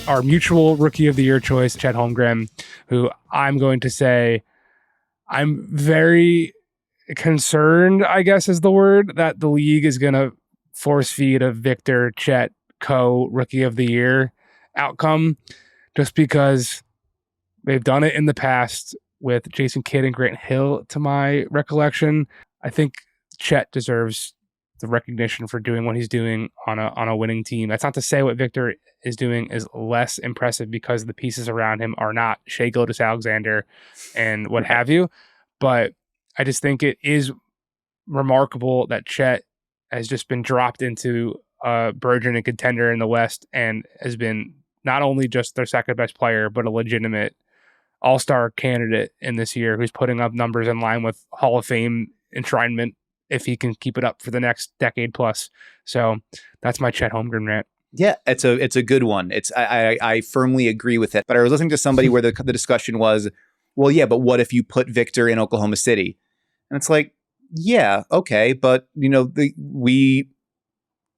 our mutual rookie of the year choice, Chet Holmgren, who I'm going to say I'm very concerned, I guess is the word, that the league is going to force feed a Victor Chet rookie of the year outcome, just because they've done it in the past with Jason Kidd and Grant Hill, to my recollection. I think Chet deserves the recognition for doing what he's doing on a winning team. That's not to say what Victor is doing is less impressive, because the pieces around him are not Shai Gilgeous-Alexander and what have you. But I just think it is remarkable that Chet has just been dropped into a burgeoning contender in the West and has been not only just their second best player, but a legitimate all-star candidate in this year, who's putting up numbers in line with Hall of Fame enshrinement if he can keep it up for the next decade plus. So that's my Chet Holmgren rant. Yeah, it's a good one. I firmly agree with it. But I was listening to somebody where the discussion was, well, yeah, but what if you put Victor in Oklahoma City? And it's like, yeah, okay, but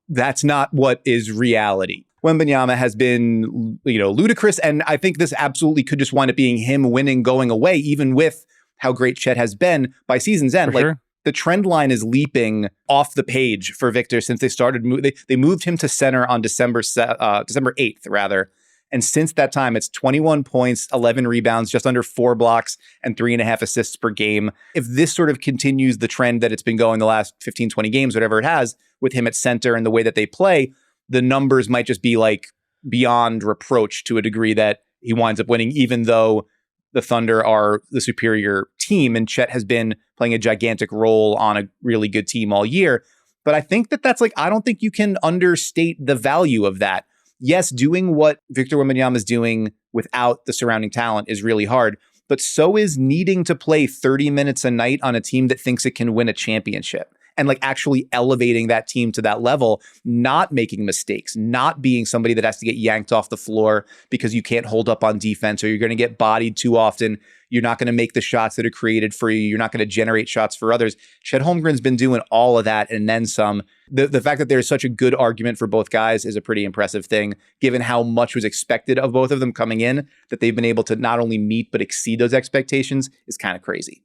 that's not what is reality. Wembanyama has been, ludicrous, and I think this absolutely could just wind up being him winning going away, even with how great Chet has been by season's end. For sure. The trend line is leaping off the page for Victor since they started. They moved him to center on December 8th, rather. And since that time, it's 21 points, 11 rebounds, just under 4 blocks, and 3.5 assists per game. If this sort of continues the trend that it's been going the last 15, 20 games, whatever it has, with him at center and the way that they play, the numbers might just be like beyond reproach to a degree that he winds up winning, even though the Thunder are the superior team and Chet has been playing a gigantic role on a really good team all year. But I think that's I don't think you can understate the value of that. Yes, doing what Victor Wembanyama is doing without the surrounding talent is really hard, but so is needing to play 30 minutes a night on a team that thinks it can win a championship. And actually elevating that team to that level, not making mistakes, not being somebody that has to get yanked off the floor because you can't hold up on defense or you're going to get bodied too often. You're not going to make the shots that are created for you. You're not going to generate shots for others. Chet Holmgren's been doing all of that and then some. The fact that there's such a good argument for both guys is a pretty impressive thing, given how much was expected of both of them coming in, that they've been able to not only meet but exceed those expectations is kind of crazy.